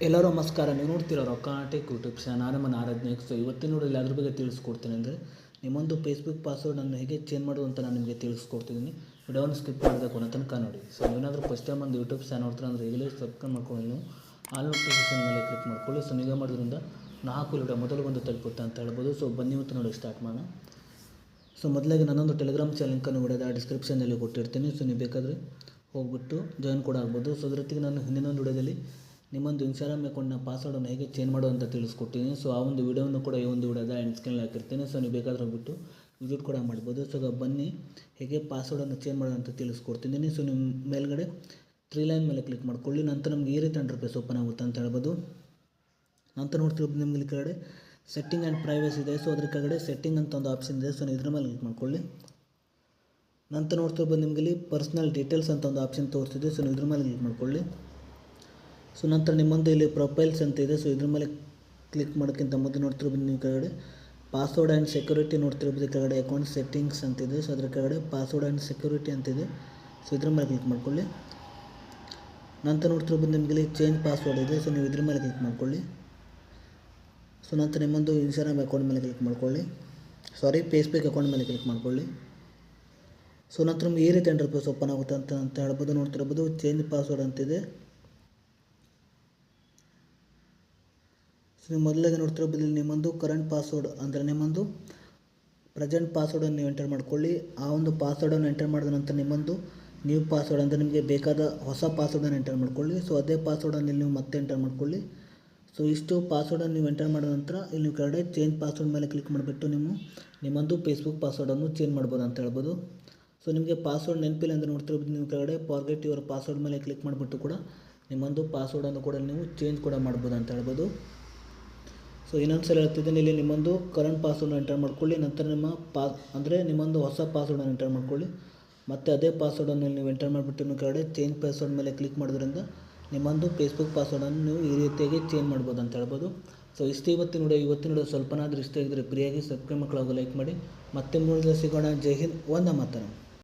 ಎಲ್ಲರೂ ನಮಸ್ಕಾರ. ನೀವು ನೋಡ್ತಿರೋ ರೊಕ್ಕ ಟೆಕ್ ಯೂಟ್ಯೂಬ್ ಚಾನಲ್. ನಾನು ನಮ್ಮ ಆರಾಧನೆ. ಸೊ ಇವತ್ತಿನ ನೋಡಲ್ಲಿ ಅದ್ರ ಬಗ್ಗೆ ತಿಳಿಸ್ಕೊಡ್ತೀನಿ. ಅಂದರೆ ನಿಮ್ಮೊಂದು ಫೇಸ್ಬುಕ್ ಪಾಸ್ವರ್ಡನ್ನು ಹೇಗೆ ಚೇಂಜ್ ಮಾಡೋದು ಅಂತ ನಾನು ನಿಮಗೆ ತಿಳಿಸ್ಕೊಡ್ತಿದ್ದೀನಿ. ವಿಡಿಯೋವನ್ನು ಸ್ಕಿಪ್ ಮಾಡಬೇಕು ಅನ್ನೋ ತನಕ ನೋಡಿ. ಸೊ ನೀವೇನಾದರೂ ಫಸ್ಟ್ ಟೈಮ್ ಒಂದು ಯೂಟ್ಯೂಬ್ ಚಾನಲ್ ನೋಡ್ತಾರೆ ಅಂದರೆ ಈಗಲೇ ಸಬ್ಸ್ಕ್ರೈಬ್ ಮಾಡ್ಕೊಂಡು ನೀವು ಆಲ್ ನೋಟಿಫಿಕೇಷನ್ ಮೇಲೆ ಕ್ಲಿಕ್ ಮಾಡ್ಕೊಳ್ಳಿ. ಸೊ ನೀವು ಮಾಡೋದ್ರಿಂದ ನಾಲ್ಕು ವಿಡಿಯೋ ಮೊದಲು ಬಂದು ತಲುಪುತ್ತೆ ಅಂತ ಹೇಳ್ಬೋದು. ಸೊ ಬನ್ನಿ ಇವತ್ತು ನೋಡಿ ಸ್ಟಾರ್ಟ್ ಮಾಡೋಣ. ಸೊ ಮೊದಲಾಗಿ ನನ್ನೊಂದು ಟೆಲಿಗ್ರಾಮ್ ಚಾನಲ್ ಲಿಂಕನ್ನು ವಿಡಿಯೋದ ಡಿಸ್ಕ್ರಿಪ್ಷನಲ್ಲಿ ಕೊಟ್ಟಿರ್ತೀನಿ. ಸೊ ನೀವು ಬೇಕಾದರೆ ಹೋಗ್ಬಿಟ್ಟು ಜಾಯಿನ್ ಕೂಡ ಆಗ್ಬೋದು. ಸೊ ಅದ್ರ ಜೊತೆಗೆ ನಾನು ಹಿಂದಿನ ಒಂದು ವಿಡಿಯೋದಲ್ಲಿ ನಿಮ್ಮೊಂದು ಇನ್ಸ್ಟಾಗ್ರಾಮ್ ಅಕೌಂಟ್ನ ಪಾಸ್ವರ್ಡನ್ನು ಹೇಗೆ ಚೇಂಜ್ ಮಾಡೋದು ಅಂತ ತಿಳಿಸ್ಕೊಡ್ತೀನಿ. ಸೊ ಆ ಒಂದು ವಿಡಿಯೋವನ್ನು ಕೂಡ ಈ ಒಂದು ವಿಡಿಯೋದ ಎಂಡ್ ಸ್ಕ್ರೀನಲ್ಲಿ ಹಾಕಿರ್ತೀನಿ. ಸೊ ನೀವು ಬೇಕಾದ್ರೆ ಹೋಗ್ಬಿಟ್ಟು ವಿಸಿಟ್ ಕೂಡ ಮಾಡ್ಬೋದು. ಸೊ ಬನ್ನಿ ಹೇಗೆ ಪಾಸ್ವರ್ಡನ್ನು ಚೇಂಜ್ ಮಾಡೋದು ಅಂತ ತಿಳಿಸ್ಕೊಡ್ತಿದ್ದೀನಿ. ಸೊ ನಿಮ್ಮ ಮೇಲ್ಗಡೆ 3 ಲೈನ್ ಮೇಲೆ ಕ್ಲಿಕ್ ಮಾಡ್ಕೊಳ್ಳಿ. ನಂತರ ನಮಗೆ ಈ ರೀತಿ ಇಂಟರ್ಫೇಸ್ ಓಪನ್ ಆಗುತ್ತೆ ಅಂತ ಹೇಳ್ಬೋದು. ನಂತರ ನೋಡ್ತಿರೋದು ನಿಮಗೆ ಈ ಕಡೆ ಸೆಟ್ಟಿಂಗ್ ಆ್ಯಂಡ್ ಪ್ರೈವಸಿ ಇದೆ. ಸೊ ಅದ್ರ ಕೆಳಗಡೆ ಸೆಟ್ಟಿಂಗ್ ಅಂತ ಒಂದು ಆಪ್ಷನ್ ಇದೆ. ಸೊ ನೀವು ಇದ್ರ ಮೇಲೆ ಕ್ಲಿಕ್ ಮಾಡ್ಕೊಳ್ಳಿ. ನಂತರ ನೋಡ್ತಿರ್ಬೋದು ನಿಮಗೆ ಇಲ್ಲಿ ಪರ್ಸ್ನಲ್ ಡೀಟೇಲ್ಸ್ ಅಂತ ಒಂದು ಆಪ್ಷನ್ ತೋರಿಸ್ತಿದೆ. ಸೊ ನೀವು ಇದ್ರ ಮೇಲೆ ಕ್ಲಿಕ್ ಮಾಡ್ಕೊಳ್ಳಿ. ಸೊ ನಂತರ ನಿಮ್ಮೊಂದು ಇಲ್ಲಿ ಪ್ರೊಫೈಲ್ಸ್ ಅಂತ ಇದೆ. ಸೊ ಇದ್ರ ಮೇಲೆ ಕ್ಲಿಕ್ ಮಾಡೋಕ್ಕಿಂತ ಮೊದಲು ನೋಡ್ತಿರ್ಬೋದು ನೀವು ಕೆಳಗಡೆ ಪಾಸ್ವರ್ಡ್ ಆ್ಯಂಡ್ ಸೆಕ್ಯೂರಿಟಿ ನೋಡ್ತಿರ್ಬೋದು. ಕೆಳಗಡೆ ಅಕೌಂಟ್ ಸೆಟ್ಟಿಂಗ್ಸ್ ಅಂತಿದೆ. ಸೊ ಅದ್ರ ಕೆಳಗಡೆ ಪಾಸ್ವರ್ಡ್ ಆ್ಯಂಡ್ ಸೆಕ್ಯೂರಿಟಿ ಅಂತಿದೆ. ಸೊ ಇದ್ರ ಮೇಲೆ ಕ್ಲಿಕ್ ಮಾಡ್ಕೊಳ್ಳಿ. ನಂತರ ನೋಡ್ತಿರ್ಬೋದು ನಿಮಗೆ ಇಲ್ಲಿ ಚೇಂಜ್ ಪಾಸ್ವರ್ಡ್ ಇದೆ. ಸೊ ನೀವು ಇದ್ರ ಮೇಲೆ ಕ್ಲಿಕ್ ಮಾಡ್ಕೊಳ್ಳಿ. ಸೊ ನಂತರ ನಿಮ್ಮೊಂದು ಇನ್ಸ್ಟಾಗ್ರಾಮ್ ಅಕೌಂಟ್ ಮೇಲೆ ಕ್ಲಿಕ್ ಮಾಡ್ಕೊಳ್ಳಿ. ಫೇಸ್ಬುಕ್ ಅಕೌಂಟ್ ಮೇಲೆ ಕ್ಲಿಕ್ ಮಾಡ್ಕೊಳ್ಳಿ. ಸೊ ನಂತರ ನಿಮ್ಗೆ ಈ ರೀತಿ ಇಂಟರ್ಫೇಸ್ ಓಪನ್ ಆಗುತ್ತೆ ಅಂತ ಹೇಳ್ಬೋದು. ನೋಡ್ತಿರ್ಬೋದು ಚೇಂಜ್ ಪಾಸ್ವರ್ಡ್ ಅಂತಿದೆ. ಸೊ ನೀವು ಮೊದಲಾಗಿ ನೋಡ್ತಿರ್ಬೋದು ಇಲ್ಲಿ ನಿಮ್ಮೊಂದು ಕರೆಂಟ್ ಪಾಸ್ವರ್ಡ್ ಅಂದರೆ ನಿಮ್ಮೊಂದು ಪ್ರೆಸೆಂಟ್ ಪಾಸ್ವರ್ಡನ್ನು ನೀವು ಎಂಟರ್ ಮಾಡ್ಕೊಳ್ಳಿ. ಆ ಒಂದು ಪಾಸ್ವರ್ಡನ್ನು ಎಂಟರ್ ಮಾಡಿದ ನಂತರ ನಿಮ್ಮೊಂದು ನ್ಯೂ ಪಾಸ್ವರ್ಡ್ ಅಂದರೆ ನಿಮಗೆ ಬೇಕಾದ ಹೊಸ ಪಾಸ್ವರ್ಡನ್ನು ಎಂಟರ್ ಮಾಡ್ಕೊಳ್ಳಿ. ಸೊ ಅದೇ ಪಾಸ್ವರ್ಡನ್ನು ಇಲ್ಲಿ ನೀವು ಮತ್ತೆ ಎಂಟರ್ ಮಾಡ್ಕೊಳ್ಳಿ. ಸೊ ಇಷ್ಟು ಪಾಸ್ವರ್ಡನ್ನು ನೀವು ಎಂಟರ್ ಮಾಡಿದ ನಂತರ ಇಲ್ಲಿ ನೀವು ಕೆಳಗಡೆ ಚೇಂಜ್ ಪಾಸ್ವರ್ಡ್ ಮೇಲೆ ಕ್ಲಿಕ್ ಮಾಡಿಬಿಟ್ಟು ನಿಮ್ಮೊಂದು ಫೇಸ್ಬುಕ್ ಪಾಸ್ವರ್ಡನ್ನು ಚೇಂಜ್ ಮಾಡ್ಬೋದು ಅಂತ ಹೇಳ್ಬೋದು. ಸೊ ನಿಮಗೆ ಪಾಸ್ವರ್ಡ್ ನೆನಪಿಲ್ಲ ಅಂದರೆ ನೋಡ್ತಿರ್ಬೋದು ನೀವು ಕೆಳಗಡೆ ಫಾರ್ಗೆಟ್ ಯುವರ್ ಪಾಸ್ವರ್ಡ್ ಮೇಲೆ ಕ್ಲಿಕ್ ಮಾಡಿಬಿಟ್ಟು ಕೂಡ ನಿಮ್ಮೊಂದು ಪಾಸ್ವರ್ಡನ್ನು ಕೂಡ ನೀವು ಚೇಂಜ್ ಕೂಡ ಮಾಡ್ಬೋದು ಅಂತ ಹೇಳ್ಬೋದು. ಸೊ ಇನ್ನೊಂದು ಸಲ ಹೇಳ್ತಿದ್ದೀನಿ, ಇಲ್ಲಿ ನಿಮ್ಮೊಂದು ಕರೆಂಟ್ ಪಾಸ್ವರ್ಡನ್ನು ಎಂಟರ್ ಮಾಡ್ಕೊಳ್ಳಿ. ನಂತರ ನಿಮ್ಮೊಂದು ಹೊಸ ಪಾಸ್ವರ್ಡನ್ನು ಎಂಟರ್ ಮಾಡ್ಕೊಳ್ಳಿ. ಮತ್ತು ಅದೇ ಪಾಸ್ವರ್ಡನ್ನು ನೀವು ಎಂಟರ್ ಮಾಡಿಬಿಟ್ಟು ನೀವು ಕೆಳಗಡೆ ಚೇಂಜ್ ಪಾಸ್ವರ್ಡ್ ಮೇಲೆ ಕ್ಲಿಕ್ ಮಾಡೋದ್ರಿಂದ ನಿಮ್ಮೊಂದು ಫೇಸ್ಬುಕ್ ಪಾಸ್ವರ್ಡನ್ನು ನೀವು ಈ ರೀತಿಯಾಗಿ ಚೇಂಜ್ ಮಾಡ್ಬೋದು ಅಂತ ಹೇಳ್ಬೋದು. ಸೊ ಇಷ್ಟು ಇವತ್ತಿನ ವಿಡಿಯೋ ಸ್ವಲ್ಪನಾದರೂ ಇಷ್ಟ ಆಗಿದ್ರೆ ಫ್ರೀಯಾಗಿ ಸಬ್ಸ್ಕ್ರೈಬ್ ಮಕ್ಕಳಾಗ ಲೈಕ್ ಮಾಡಿ. ಮತ್ತೆ ನೋಡಿದ್ರೆ ಸಿಗೋಣ. ಜೈ ಹಿಂದ್, ವಂದೇ ಮಾತರಂ.